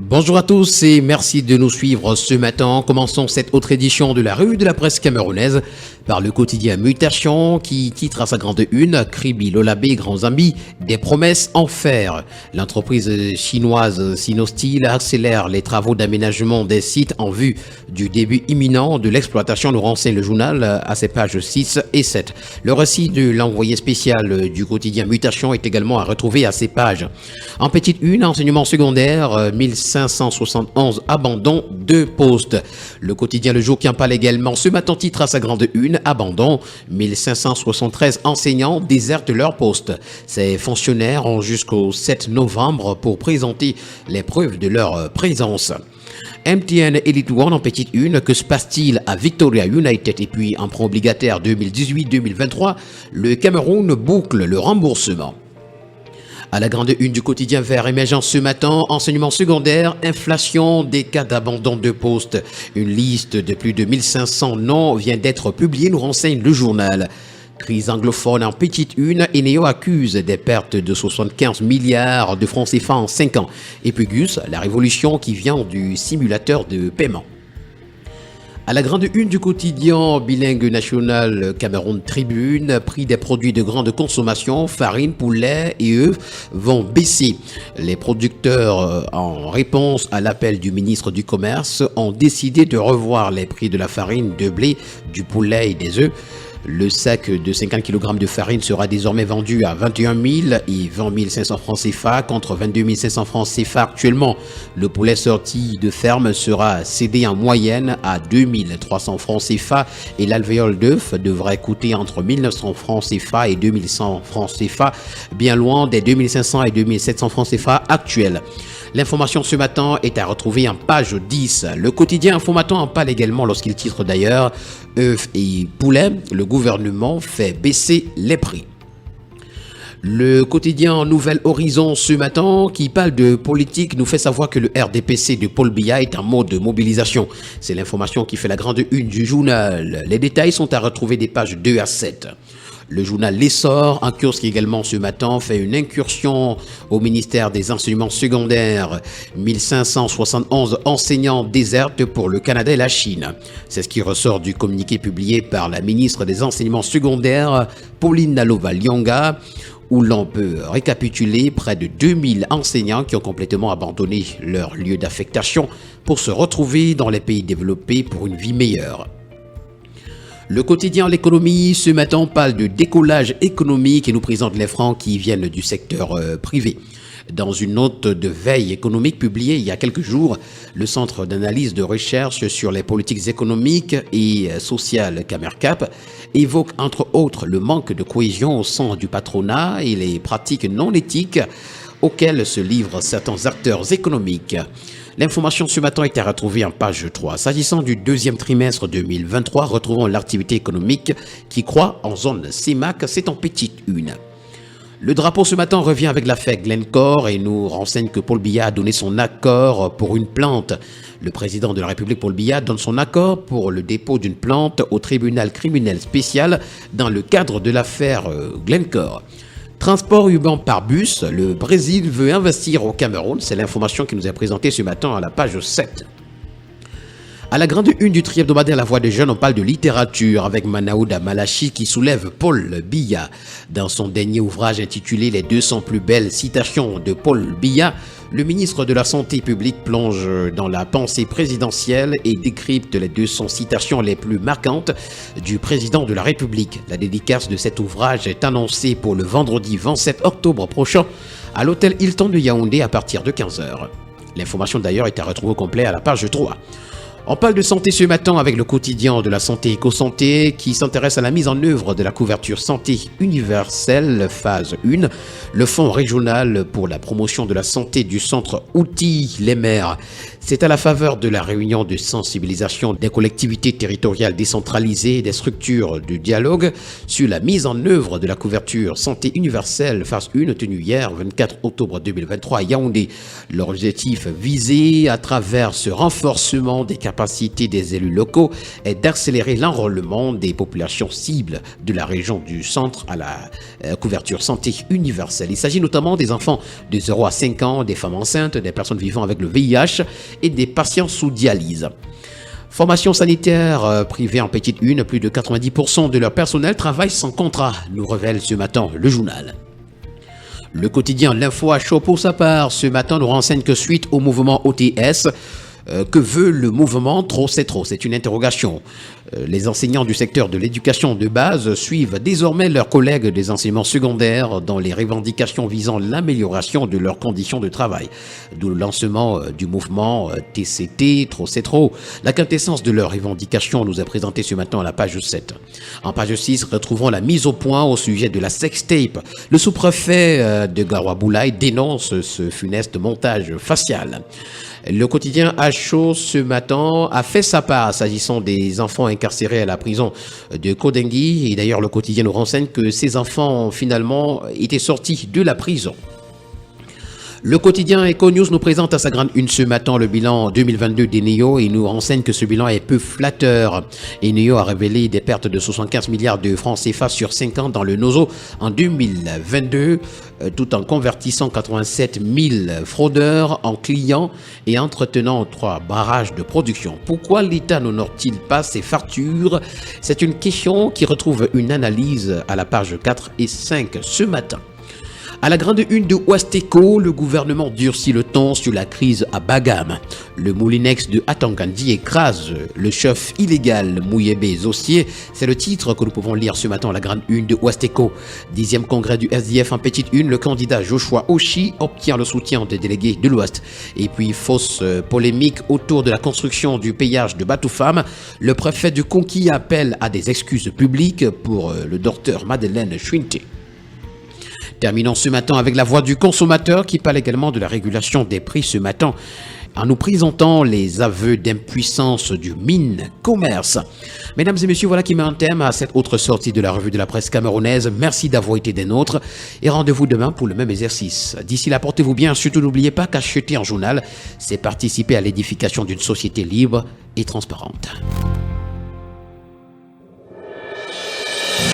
Bonjour à tous et merci de nous suivre ce matin. Commençons cette autre édition de la revue de la presse camerounaise par le quotidien Mutation qui titre à sa grande une « Kribi Lolabé Grand Zambi, des promesses en fer ». L'entreprise chinoise Sinosteel accélère les travaux d'aménagement des sites en vue du début imminent de l'exploitation, nous renseigne le journal à ses pages 6 et 7. Le récit de l'envoyé spécial du quotidien Mutation est également à retrouver à ses pages. En petite une, enseignement secondaire, 1571 abandons de postes. Le quotidien Le Jour qui en parle également ce matin titre à sa grande une, abandon, 1573 enseignants désertent leur poste. Ces fonctionnaires ont jusqu'au 7 novembre pour présenter les preuves de leur présence. MTN Elite One en petite une, que se passe-t-il à Victoria United et puis emprunt obligataire 2018-2023, le Cameroun boucle le remboursement. À la grande une du quotidien Vert émergent ce matin, enseignement secondaire, inflation des cas d'abandon de poste. Une liste de plus de 1500 noms vient d'être publiée, nous renseigne le journal. Crise anglophone en petite une, Eneo accuse des pertes de 75 milliards de francs CFA en 5 ans. Et puis Gus, la révolution qui vient du simulateur de paiement. À la grande une du quotidien bilingue national Cameroun Tribune, prix des produits de grande consommation, farine, poulet et œufs vont baisser. Les producteurs, en réponse à l'appel du ministre du Commerce, ont décidé de revoir les prix de la farine, de blé, du poulet et des œufs. Le sac de 50 kg de farine sera désormais vendu à 21 000 et 20 500 francs CFA contre 22 500 francs CFA actuellement. Le poulet sorti de ferme sera cédé en moyenne à 2 300 francs CFA et l'alvéole d'œuf devrait coûter entre 1 900 francs CFA et 2 100 francs CFA, bien loin des 2 500 et 2 700 francs CFA actuels. L'information ce matin est à retrouver en page 10. Le quotidien Information en parle également lorsqu'il titre d'ailleurs « œufs et poulet, le gouvernement fait baisser les prix ». Le quotidien Nouvel Horizon ce matin qui parle de politique nous fait savoir que le RDPC de Paul Biya est en mode de mobilisation. C'est l'information qui fait la grande une du journal. Les détails sont à retrouver des pages 2 à 7. Le journal L'Essor, en kiosque également ce matin, fait une incursion au ministère des enseignements secondaires. 1571 enseignants désertent pour le Canada et la Chine. C'est ce qui ressort du communiqué publié par la ministre des enseignements secondaires, Pauline Nalova-Lyonga, où l'on peut récapituler près de 2000 enseignants qui ont complètement abandonné leur lieu d'affectation pour se retrouver dans les pays développés pour une vie meilleure. Le quotidien L'économie ce matin parle de décollage économique et nous présente les francs qui viennent du secteur privé. Dans une note de veille économique publiée il y a quelques jours, le Centre d'analyse de recherche sur les politiques économiques et sociales Camercap évoque entre autres le manque de cohésion au sein du patronat et les pratiques non éthiques auxquelles se livrent certains acteurs économiques. L'information ce matin est à retrouver en page 3. S'agissant du deuxième trimestre 2023, retrouvons l'activité économique qui croît en zone CEMAC, c'est en petite une. Le drapeau ce matin revient avec l'affaire Glencore et nous renseigne que Paul Biya a donné son accord pour une plainte. Le président de la République, Paul Biya, donne son accord pour le dépôt d'une plainte au tribunal criminel spécial dans le cadre de l'affaire Glencore. Transport urbain par bus, le Brésil veut investir au Cameroun, c'est l'information qui nous est présentée ce matin à la page 7. À la grande une du tri-hebdomadaire La Voix des Jeunes, on parle de littérature avec Manaouda Malachi qui soulève Paul Biya. Dans son dernier ouvrage intitulé Les 200 plus belles citations de Paul Biya, le ministre de la Santé publique plonge dans la pensée présidentielle et décrypte les 200 citations les plus marquantes du président de la République. La dédicace de cet ouvrage est annoncée pour le vendredi 27 octobre prochain à l'hôtel Hilton de Yaoundé à partir de 15h. L'information d'ailleurs est à retrouver au complet à la page 3. On parle de santé ce matin avec le quotidien de la santé éco-santé qui s'intéresse à la mise en œuvre de la couverture santé universelle phase 1, le fonds régional pour la promotion de la santé du centre Outils Les Mers. C'est à la faveur de la réunion de sensibilisation des collectivités territoriales décentralisées et des structures de dialogue sur la mise en œuvre de la couverture santé universelle phase 1 tenue hier 24 octobre 2023 à Yaoundé. L'objectif visé à travers ce renforcement des capacités capacité des élus locaux est d'accélérer l'enrôlement des populations cibles de la région du centre à la couverture santé universelle. Il s'agit notamment des enfants de 0 à 5 ans, des femmes enceintes, des personnes vivant avec le VIH et des patients sous dialyse. Formation sanitaire privée en petite une, plus de 90% de leur personnel travaille sans contrat, nous révèle ce matin le journal. Le quotidien L'Info à chaud pour sa part, ce matin nous renseigne que suite au mouvement OTS, que veut le mouvement Trop c'est trop? C'est une interrogation. Les enseignants du secteur de l'éducation de base suivent désormais leurs collègues des enseignements secondaires dans les revendications visant l'amélioration de leurs conditions de travail. D'où le lancement du mouvement TCT, Trop c'est trop. La quintessence de leurs revendications nous est présentée ce matin à la page 7. En page 6, retrouvons la mise au point au sujet de la sextape. Le sous-préfet de Garoua-Boulaye dénonce ce funeste montage facial. Le quotidien à chaud ce matin a fait sa part s'agissant des enfants incarcérés à la prison de Kodengui. Et d'ailleurs, le quotidien nous renseigne que ces enfants, finalement, étaient sortis de la prison. Le quotidien EcoNews nous présente à sa grande une ce matin le bilan 2022 d'Eneo et nous renseigne que ce bilan est peu flatteur. Eneo a révélé des pertes de 75 milliards de francs CFA sur 5 ans dans le NOSO en 2022, tout en convertissant 87 000 fraudeurs en clients et entretenant 3 barrages de production. Pourquoi l'État n'honore-t-il pas ses factures? C'est une question qui retrouve une analyse à la page 4 et 5 ce matin. À la grande une de Ouestéco, le gouvernement durcit le ton sur la crise à Bagam. Le moulinex de Atangandi écrase le chef illégal Mouyebe Zossier. C'est le titre que nous pouvons lire ce matin à la grande une de Ouestéco. 10e congrès du SDF en petite une, le candidat Joshua Oshi obtient le soutien des délégués de l'Ouest. Et puis, fausse polémique autour de la construction du péage de Batoufam. Le préfet du Conquis appelle à des excuses publiques pour le docteur Madeleine Chouinté. Terminons ce matin avec la voix du consommateur qui parle également de la régulation des prix ce matin en nous présentant les aveux d'impuissance du mine commerce. Mesdames et messieurs, voilà qui met un thème à cette autre sortie de la revue de la presse camerounaise. Merci d'avoir été des nôtres et rendez-vous demain pour le même exercice. D'ici là, portez-vous bien. Surtout, n'oubliez pas qu'acheter un journal, c'est participer à l'édification d'une société libre et transparente.